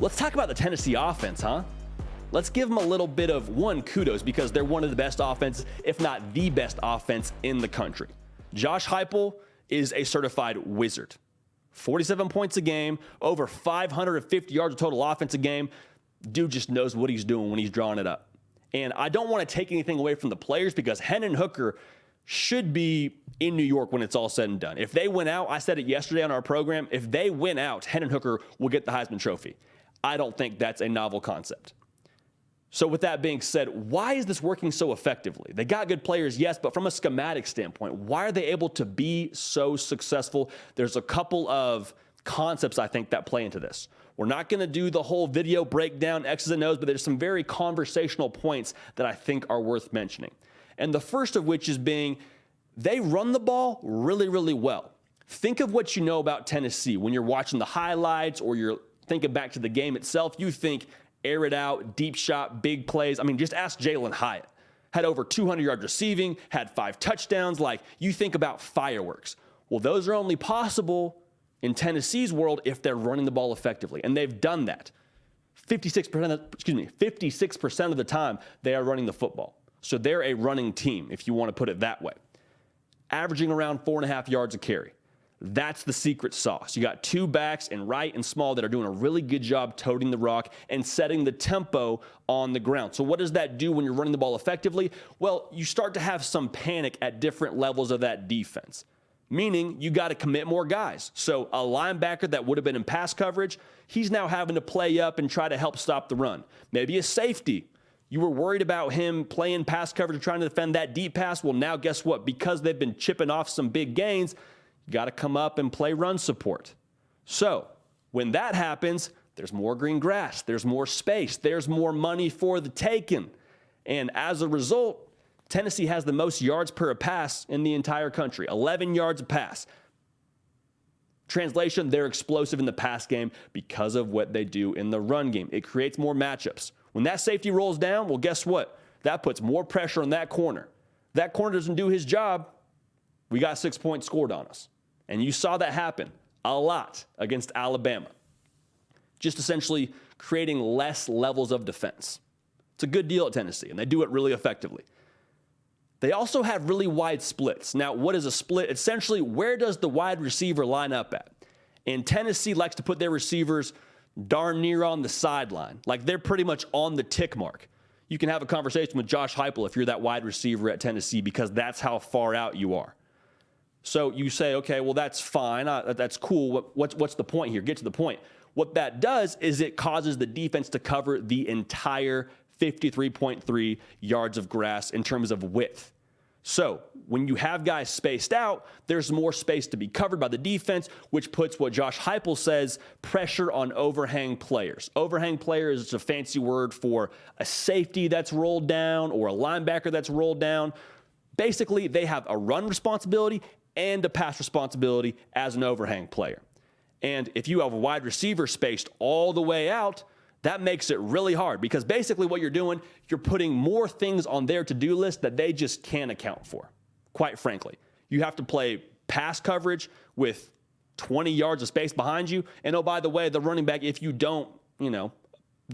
Let's talk about the Tennessee offense, huh? Let's give them a little bit of kudos because they're one of the best offenses, if not the best offense in the country. Josh Heupel is a certified wizard. 47 points a game, over 550 yards of total offense a game. Dude just knows what he's doing when he's drawing it up. And I don't want to take anything away from the players because Hendon Hooker should be in New York when it's all said and done. If they win out, I said it yesterday on our program, if they win out, Hendon Hooker will get the Heisman Trophy. I don't think that's a novel concept. So with that being said, why is this working so effectively? They got good players, yes, but from a schematic standpoint, why are they able to be so successful? There's a couple of concepts I think that play into this. We're not going to do the whole video breakdown, X's and O's, but there's some very conversational points that I think are worth mentioning. And the first of which is being they run the ball really, really well. Think of what you know about Tennessee. When you're watching the highlights or you're thinking back to the game itself, you think air it out, deep shot, big plays. I mean, just ask Jalin Hyatt. Had over 200 yards receiving, had 5 touchdowns. Like, you think about fireworks. Well, those are only possible in Tennessee's world if they're running the ball effectively. And they've done that. 56% of the time, they are running the football. So they're a running team, if you want to put it that way. Averaging around 4.5 yards a carry. That's the secret sauce. You got 2 backs in right and small that are doing a really good job toting the rock and setting the tempo on the ground. So what does that do when you're running the ball effectively? Well, you start to have some panic at different levels of that defense, meaning you got to commit more guys. So a linebacker that would have been in pass coverage, he's now having to play up and try to help stop the run. Maybe a safety. You were worried about him playing pass coverage and trying to defend that deep pass. Well, now guess what? Because they've been chipping off some big gains, you got to come up and play run support. So when that happens, there's more green grass, there's more space, there's more money for the taking. And as a result, Tennessee has the most yards per pass in the entire country, 11 yards a pass. Translation, they're explosive in the pass game because of what they do in the run game. It creates more matchups. When that safety rolls down, well, guess what? That puts more pressure on that corner. That corner doesn't do his job. We got 6 points scored on us. And you saw that happen a lot against Alabama. Just essentially creating less levels of defense. It's a good deal at Tennessee, and they do it really effectively. They also have really wide splits. Now, what is a split? Essentially, where does the wide receiver line up at? And Tennessee likes to put their receivers darn near on the sideline. Like, they're pretty much on the tick mark. You can have a conversation with Josh Heupel if you're that wide receiver at Tennessee because that's how far out you are. So you say, okay, well, that's fine. That's cool. What's the point here? Get to the point. What that does is it causes the defense to cover the entire 53.3 yards of grass in terms of width. So when you have guys spaced out, there's more space to be covered by the defense, which puts what Josh Heupel says, pressure on overhang players. Overhang players is a fancy word for a safety that's rolled down or a linebacker that's rolled down. Basically, they have a run responsibility and a pass responsibility as an overhang player. And if you have a wide receiver spaced all the way out, that makes it really hard because basically what you're doing, you're putting more things on their to-do list that they just can't account for, quite frankly. You have to play pass coverage with 20 yards of space behind you. And oh, by the way, the running back, if you don't,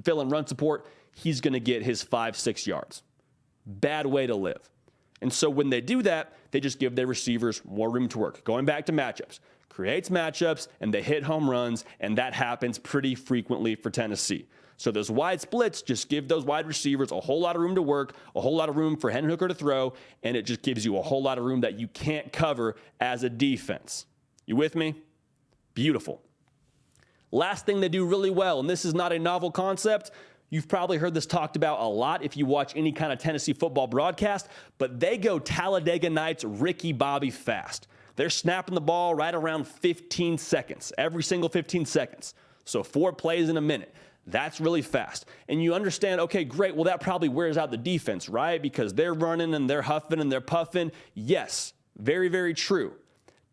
fill in run support, he's going to get his 5-6 yards. Bad way to live. And so when they do that, they just give their receivers more room to work. Going back to matchups, creates matchups, and they hit home runs, and that happens pretty frequently for Tennessee. So those wide splits just give those wide receivers a whole lot of room to work, a whole lot of room for Hendon Hooker to throw, and it just gives you a whole lot of room that you can't cover as a defense. You with me? Beautiful. Last thing they do really well, and this is not a novel concept. You've probably heard this talked about a lot if you watch any kind of Tennessee football broadcast, but they go Talladega Nights Ricky Bobby fast. They're snapping the ball right around 15 seconds, every single 15 seconds. So 4 plays in a minute. That's really fast. And you understand, okay, great, well, that probably wears out the defense, right? Because they're running and they're huffing and they're puffing. Yes, very, very true.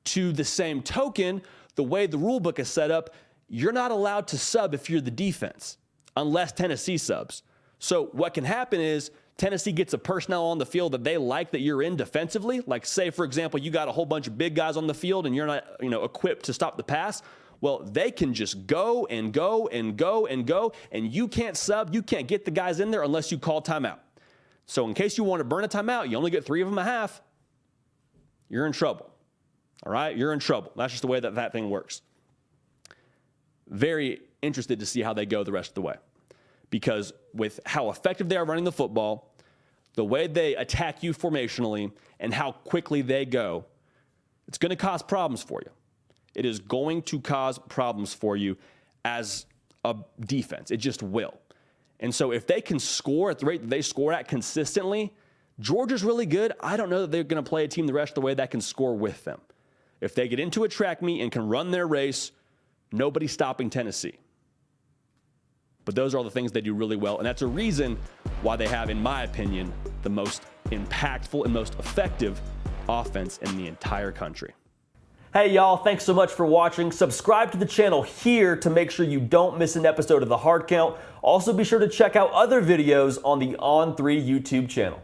To the same token, the way the rule book is set up, you're not allowed to sub if you're the defense, unless Tennessee subs. So what can happen is Tennessee gets a personnel on the field that they like that you're in defensively. Like, say, for example, you got a whole bunch of big guys on the field and you're not, equipped to stop the pass. Well, they can just go and go and go and go, and you can't sub, you can't get the guys in there unless you call timeout. So in case you want to burn a timeout, you only get 3 of them a half, you're in trouble. All right? You're in trouble. That's just the way that thing works. Very interested to see how they go the rest of the way. Because with how effective they are running the football, the way they attack you formationally, and how quickly they go, it's going to cause problems for you. It is going to cause problems for you as a defense. It just will. And so if they can score at the rate that they score at consistently, Georgia's really good. I don't know that they're going to play a team the rest of the way that can score with them. If they get into a track meet and can run their race, nobody's stopping Tennessee. But those are all the things they do really well, and that's a reason why they have, in my opinion, the most impactful and most effective offense in the entire country. Hey y'all, thanks so much for watching. Subscribe to the channel here to make sure you don't miss an episode of The Hard Count. Also be sure to check out other videos on the On3 YouTube channel.